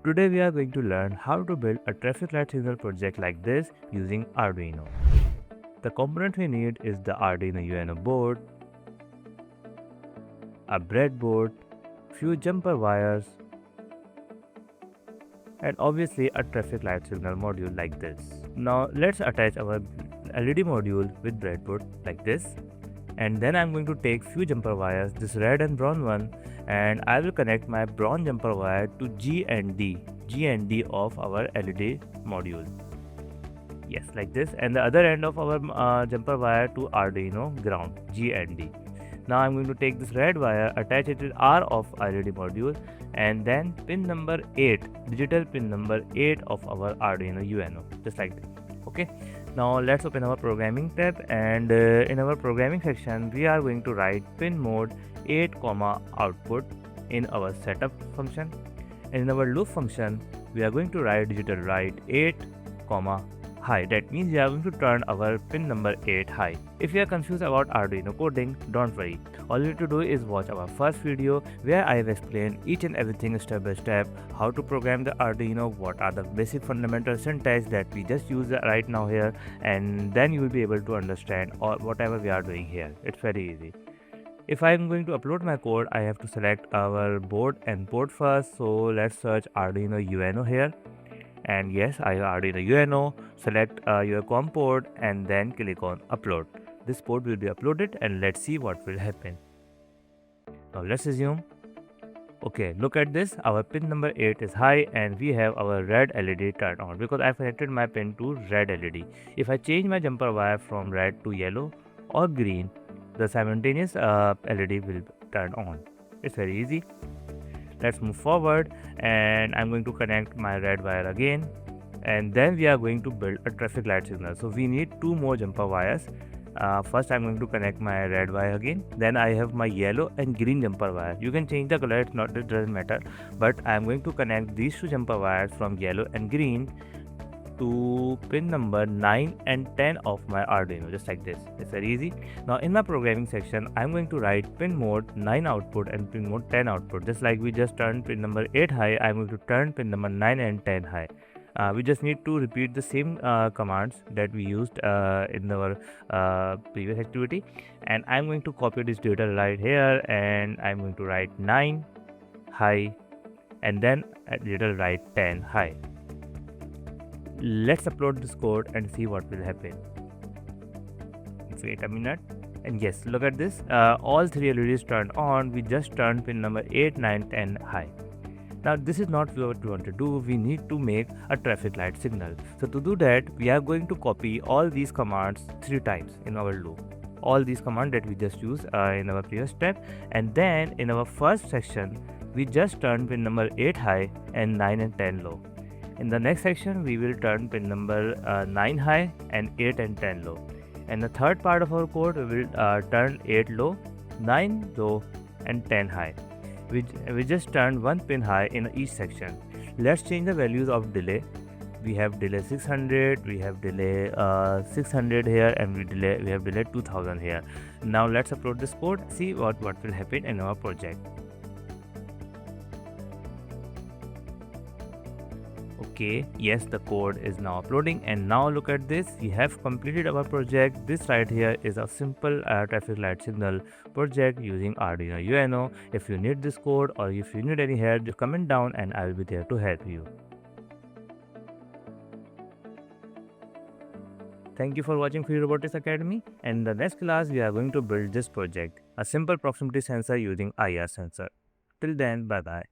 Today we are going to learn how to build a traffic light signal project like this using Arduino. The component we need is the Arduino UNO board, a breadboard, few jumper wires, and obviously a traffic light signal module like this. Now let's attach our LED module with breadboard like this. And then I'm going to take few jumper wires, this red and brown one, and I will connect my brown jumper wire to G and D of our LED module. Yes, like this, and the other end of our jumper wire to Arduino ground, G and D. Now I'm going to take this red wire, attach it with R of LED module, and then pin number 8, digital pin number 8 of our Arduino UNO, just like this. Okay. Now let's open our programming tab, and in our programming section we are going to write pin mode 8, output in our setup function, and in our loop function we are going to write digital write 8, high. That means we are going to turn our pin number 8 high. If you are confused about Arduino coding, don't worry. All you need to do is watch our first video where I have explained each and everything step by step, how to program the Arduino, what are the basic fundamental syntax that we just use right now here, and then you will be able to understand whatever we are doing here. It's very easy. If I am going to upload my code, I have to select our board and port first. So let's search Arduino UNO here. And yes, I have Arduino UNO. Select your COM port and then click on upload. This port will be uploaded, and let's see what will happen. Now let's assume. Okay, look at this. Our pin number 8 is high and we have our red LED turned on because I connected my pin to red LED. If I change my jumper wire from red to yellow or green, the simultaneous LED will turn on. It's very easy. Let's move forward, and I'm going to connect my red wire again, and then we are going to build a traffic light signal. So we need 2 more jumper wires. First I'm going to connect my red wire again, then I have my yellow and green jumper wire. You can change the color, it doesn't matter, but I'm going to connect these 2 jumper wires from yellow and green to pin number 9 and 10 of my Arduino, just like this. It's very easy. Now in my programming section, I'm going to write pin mode 9 output and pin mode 10 output. Just like we just turned pin number 8 high, I'm going to turn pin number 9 and 10 high. We just need to repeat the same commands that we used in our previous activity, and I'm going to copy this data right here, and I'm going to write 9 high and then data write 10 high. Let's upload this code and see what will happen. Wait a minute, and yes, look at this. All 3 LEDs turned on. We just turned pin number 8, 9, 10 high. Now this is not what we want to do. We need to make a traffic light signal. So to do that, we are going to copy all these commands 3 times in our loop. All these commands that we just used in our previous step, and then in our first section, we just turned pin number 8 high and 9 and 10 low. In the next section, we will turn pin number 9 high and 8 and 10 low. And the third part of our code, we will turn 8 low, 9 low, and 10 high. We just turned 1 pin high in each section. Let's change the values of delay. We have delay 600, we have delay 600 here, and we have delay 2000 here. Now let's upload this code, see what will happen in our project. Okay, yes, the code is now uploading, and now look at this. We have completed our project. This right here is a simple traffic light signal project using Arduino UNO. If you need this code or if you need any help, just comment down and I will be there to help you. Thank you for watching Free Robotics Academy, and in the next class we are going to build this project, a simple proximity sensor using IR sensor. Till then, bye bye.